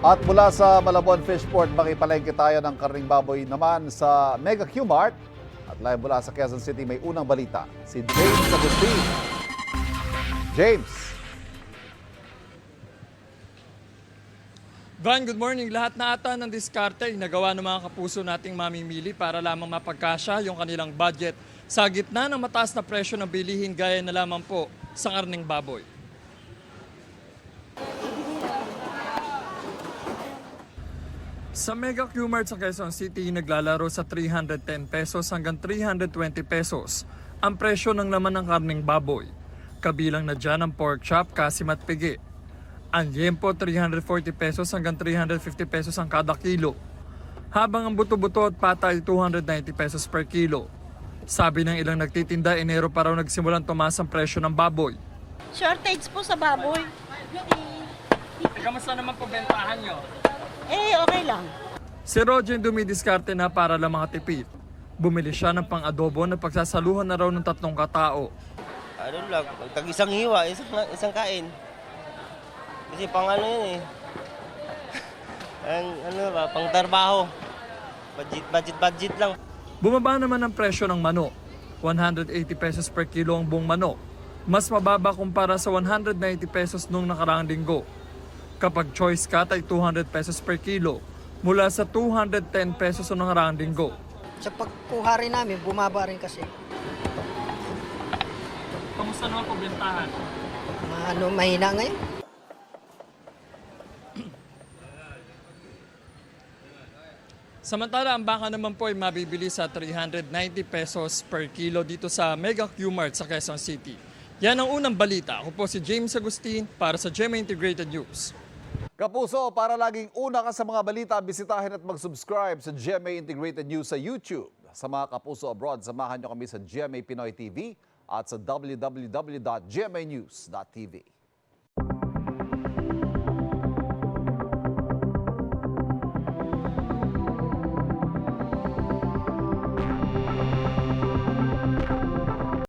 At mula sa Malabon Fishport, makipalengke tayo ng karning baboy naman sa Mega Q-Mart. At live mula sa Quezon City, may unang balita. Si James Agustin. James. Van, good morning. Lahat na ata ng diskarte ay nagawa ng mga kapuso nating mamimili para lamang mapagkasya yung kanilang budget sa gitna ng mataas na presyo ng bilihin gaya na lamang po sa karning baboy. Sa Mega Q-Mart sa Quezon City, naglalaro sa 310 pesos hanggang 320 pesos ang presyo ng laman ng karning baboy. Kabilang na dyan ang pork chop, kasim at pigi. Ang liempo, 340 pesos hanggang 350 pesos ang kada kilo. Habang ang buto-buto at pata ay 290 pesos per kilo. Sabi ng ilang nagtitinda, Enero pa raw nagsimulang tumaas ang presyo ng baboy. Shortage po sa baboy. Kamusta naman po bentahan nyo? Okay lang. Si Roger dumidiskarte na para lang makatipid. Bumili siya ng pang-adobo na pagsasaluhan na raw ng 3 katao. Ano lang, tag isang hiwa, isang kain. Kasi pang ano yun eh. Ang ano ba, pang trabaho. Budget lang. Bumaba naman ang presyo ng manok. 180 pesos per kilo ang buong manok. Mas mababa kumpara sa 190 pesos nung nakaraang linggo. Kapag choice cut ay 200 pesos per kilo mula sa 210 pesos nung nakaraang linggo. Sa pagkuha rin namin, bumaba rin kasi. Kamusta naman po bentahan? Mahina ngayon. Samantala, ang baka naman po ay mabibili sa 390 pesos per kilo dito sa Mega Q-Mart sa Quezon City. Yan ang unang balita. Ako po si James Agustin para sa GMA Integrated News. Kapuso, para laging una ka sa mga balita, bisitahin at mag-subscribe sa GMA Integrated News sa YouTube. Sa mga kapuso abroad, samahan nyo kami sa GMA Pinoy TV at sa www.gmanews.tv.